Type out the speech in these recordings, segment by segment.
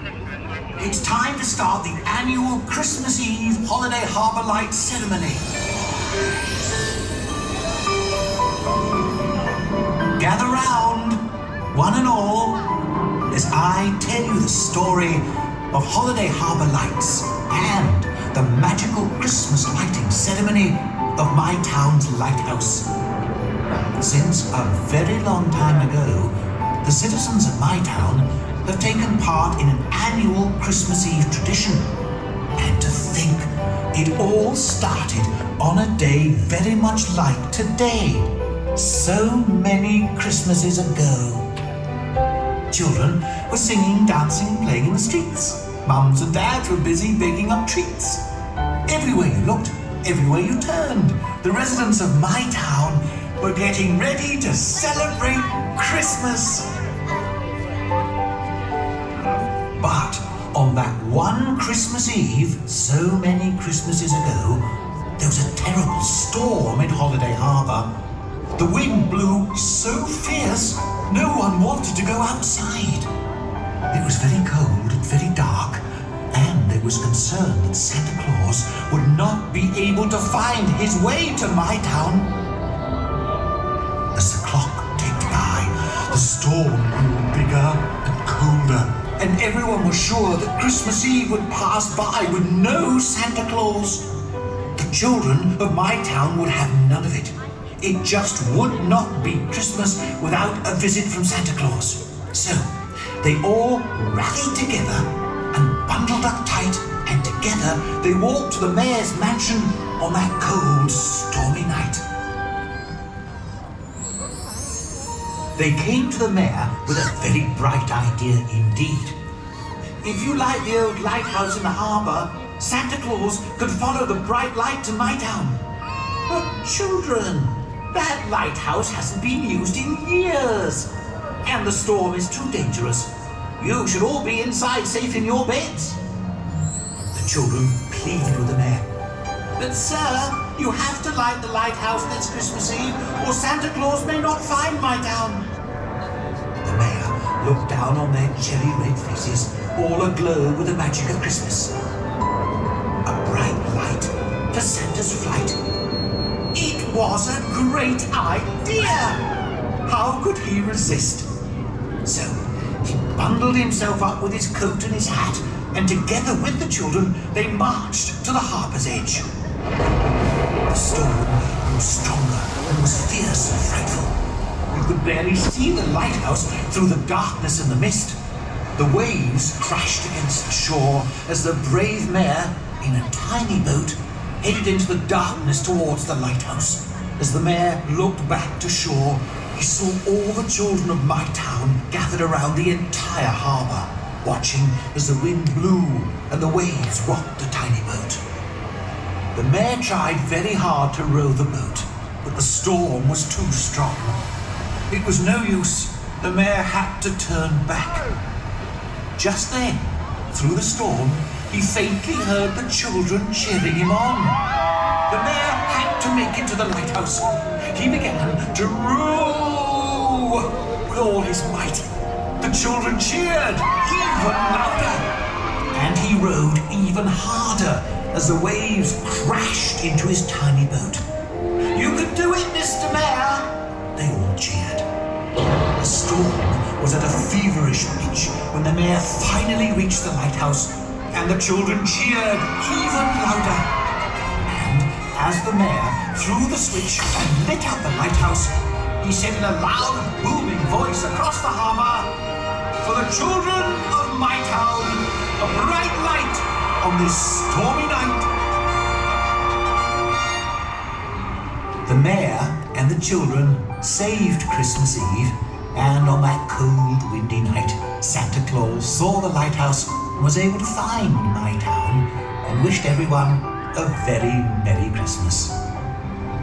It's time to start the annual Christmas Eve Holiday Harbour Lights ceremony. Gather round, one and all, as I tell you the story of Holiday Harbour Lights and the magical Christmas lighting ceremony of my town's lighthouse. Since a very long time ago, the citizens of my town have taken part in an annual Christmas Eve tradition. And to think, it all started on a day very much like today, so many Christmases ago. Children were singing, dancing, playing in the streets. Mums and dads were busy baking up treats. Everywhere you looked, everywhere you turned, the residents of my town were getting ready to celebrate Christmas. But on that one Christmas Eve, so many Christmases ago, there was a terrible storm in Holiday Harbour. The wind blew so fierce, no one wanted to go outside. It was very cold and very dark, and there was concern that Santa Claus would not be able to find his way to my town. As the clock ticked by, the storm grew bigger and colder, and everyone was sure that Christmas Eve would pass by with no Santa Claus. The children of my town would have none of it. It just would not be Christmas without a visit from Santa Claus. So they all rallied together and bundled up tight, and together they walked to the mayor's mansion on that cold, stormy night. They came to the mayor with a very bright idea indeed. If you light the old lighthouse in the harbour, Santa Claus could follow the bright light to my town. But children, that lighthouse hasn't been used in years, and the storm is too dangerous. You should all be inside safe in your beds. The children pleaded with the mayor. But sir, you have to light the lighthouse this Christmas Eve, or Santa Claus may not find my town. The mayor looked down on their cherry red faces, all aglow with the magic of Christmas. A bright light for Santa's flight. It was a great idea! How could he resist? So he bundled himself up with his coat and his hat, and together with the children, they marched to the harbour's edge. The storm grew stronger and was fierce and frightful. You could barely see the lighthouse through the darkness and the mist. The waves crashed against the shore as the brave mayor, in a tiny boat, headed into the darkness towards the lighthouse. As the mayor looked back to shore, he saw all the children of my town gathered around the entire harbour, watching as the wind blew and the waves rocked the tiny boat. The mayor tried very hard to row the boat, but the storm was too strong. It was no use. The mayor had to turn back. Just then, through the storm, he faintly heard the children cheering him on. The mayor had to make it to the lighthouse. He began to row with all his might. The children cheered even louder, and he rowed even harder as the waves crashed into his tiny boat. "You can do it, Mr. Mayor!" they all cheered. The storm was at a feverish pitch when the mayor finally reached the lighthouse, and the children cheered even louder. And as the mayor threw the switch and lit up the lighthouse, he said in a loud, booming voice across the harbour, "For the children of my town, a bright light on this stormy night." The mayor and the children saved Christmas Eve, and on that cold, windy night, Santa Claus saw the lighthouse and was able to find my town and wished everyone a very Merry Christmas.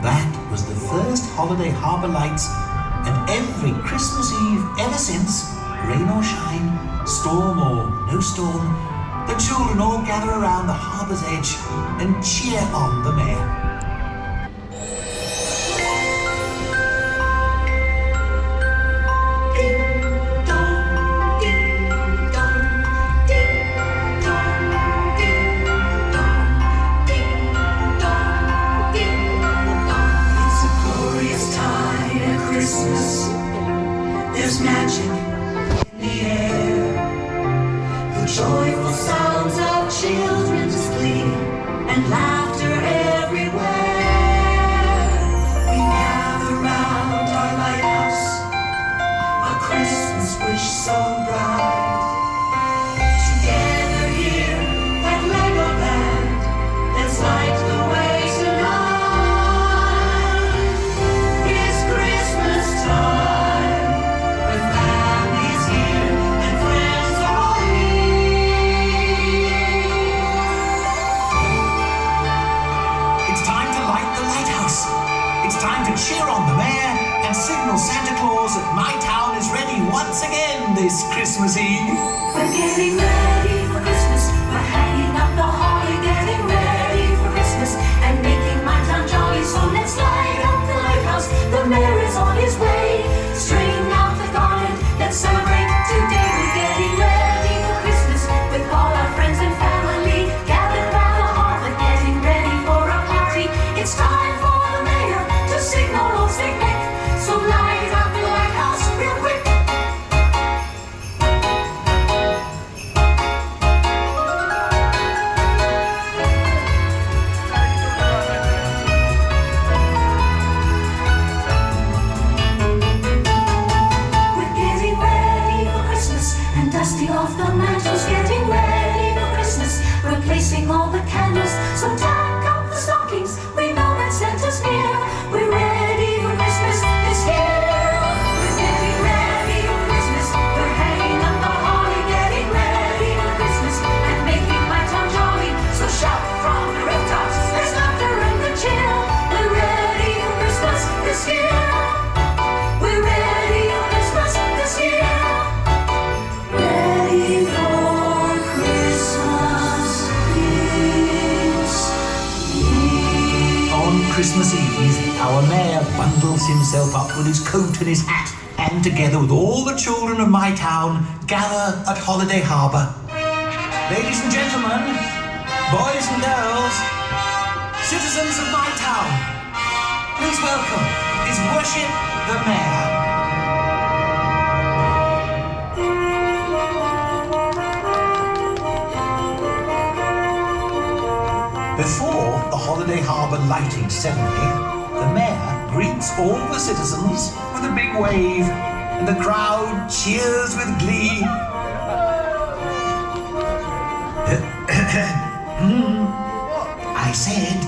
That was the first Holiday Harbour Lights, and every Christmas Eve ever since, rain or shine, storm or no storm, the children all gather around the harbour's edge and cheer on the mayor. Ding dong, ding dong, ding joyful sounds of children's glee and laughter everywhere. We gather round our lighthouse, a Christmas wish so bright. Together here at Legoland, let's light the way tonight. It's Christmas time, with families here and friends all near. It's time to light the lighthouse. It's time to cheer on the mayor and signal Santa Claus that my town is ready once again this Christmas Eve. We're getting ready for Christmas. We're hanging up the holly, getting ready for Christmas and making my town jolly. So let's light up the lighthouse. The mayor is on his way. String out the garland. Let's celebrate today. We're getting ready for Christmas with all our friends and family gathered round the harbor, getting ready for a party. It's time for the mayor to signal old St. Nick. So light up the lighthouse real quick. We're getting ready for Christmas and dusting off the mantles, getting ready for Christmas, replacing all the candles. So tack up the stockings, we know that Santa's near. We're ready for Christmas this year. We're getting ready for Christmas, we're hanging up the holly, getting ready for Christmas and making my town jolly. So shout from the rooftops, there's laughter and good cheer. We're ready for Christmas this year. We're ready for Christmas this year. Ready for Christmas this year. On Christmas Eve, our mayor bundles himself up with his coat and his hat, and together with all the children of my town, gather at Holiday Harbour. Ladies and gentlemen, boys and girls, citizens of my town, please welcome His Worship the Mayor. Before the Holiday Harbour lighting ceremony, the mayor greets all the citizens with a big wave, and the crowd cheers with glee. I said,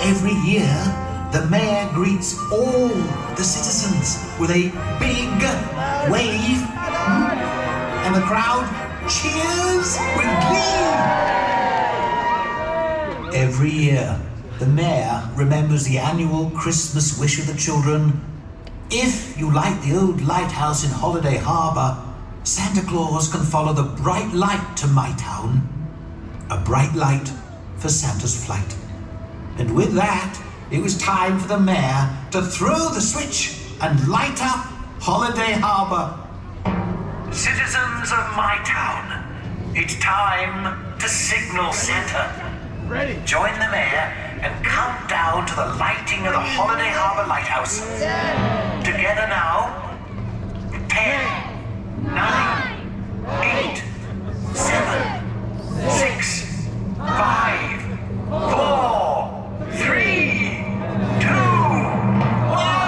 every year the mayor greets all the citizens with a big wave, and the crowd cheers with glee. Every year, the mayor remembers the annual Christmas wish of the children. If you light the old lighthouse in Holiday Harbour, Santa Claus can follow the bright light to my town. A bright light for Santa's flight. And with that, it was time for the mayor to throw the switch and light up Holiday Harbour. Citizens of my town, it's time to signal Santa. Ready. Join the mayor and count down to the lighting of the Holiday Harbour Lighthouse. Together now. 10, 9, 8, 7, 6, 5, 4, 3, 2, 1.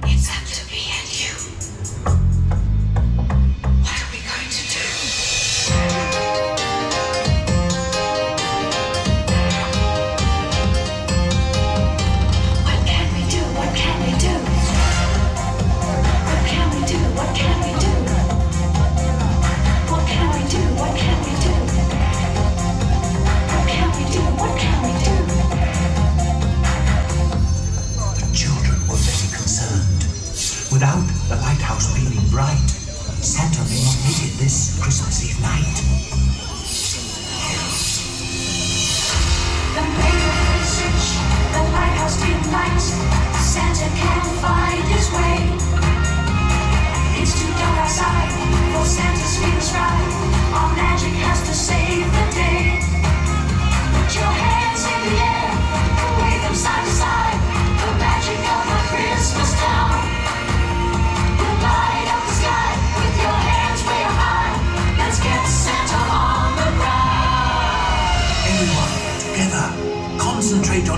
It's up to me and you. What are we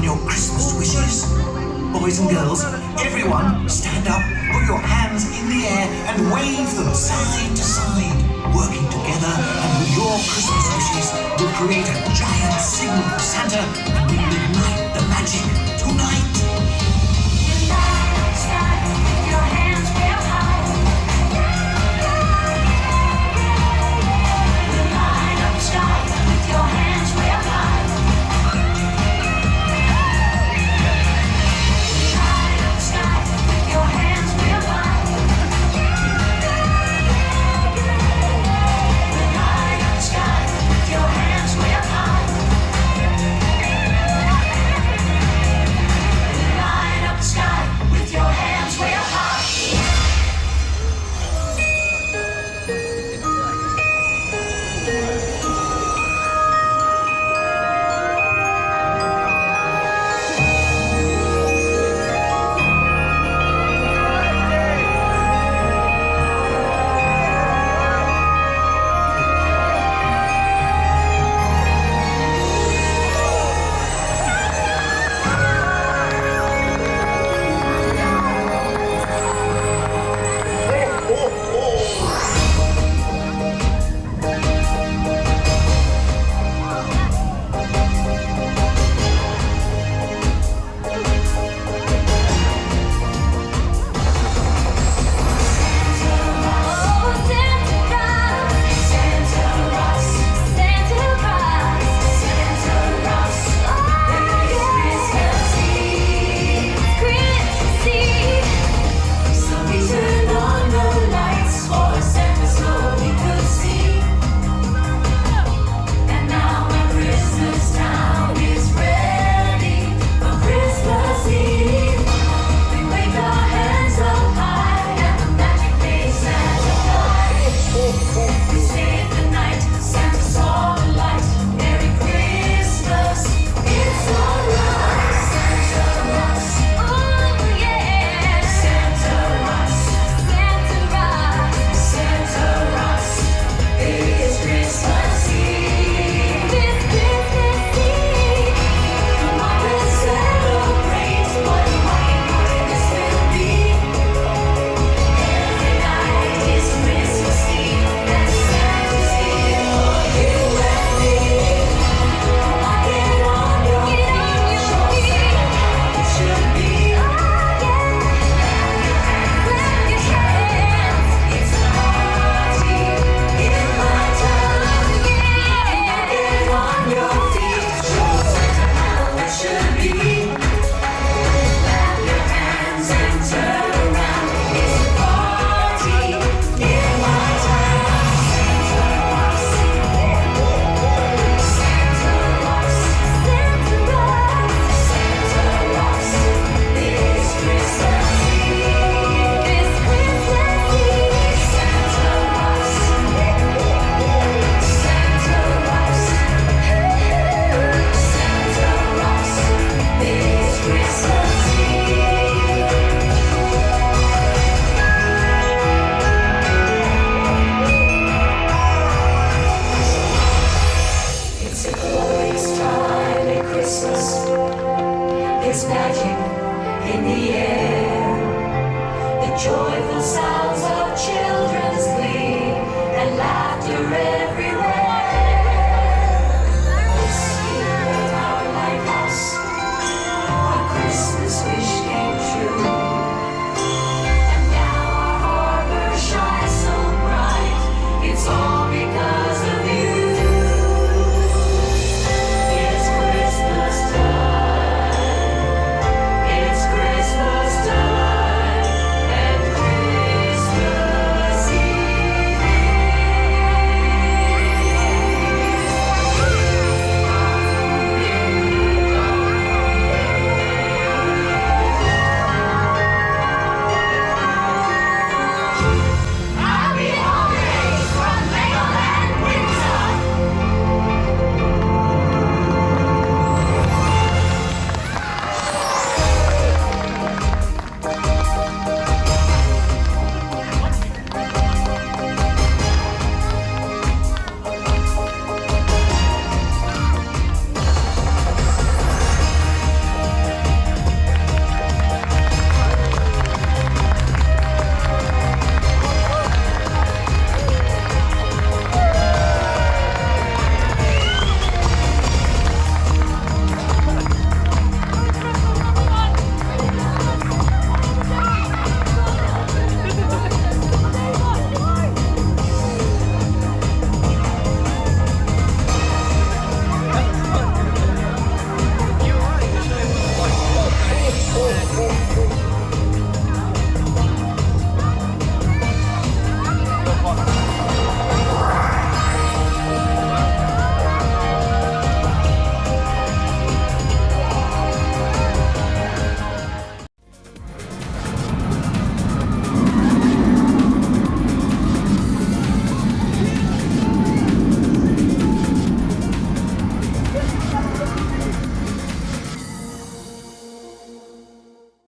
your Christmas wishes. Boys and girls, everyone, stand up, put your hands in the air and wave them side to side. Working together and with your Christmas wishes, we'll create a giant signal for Santa and we'll ignite the magic tonight.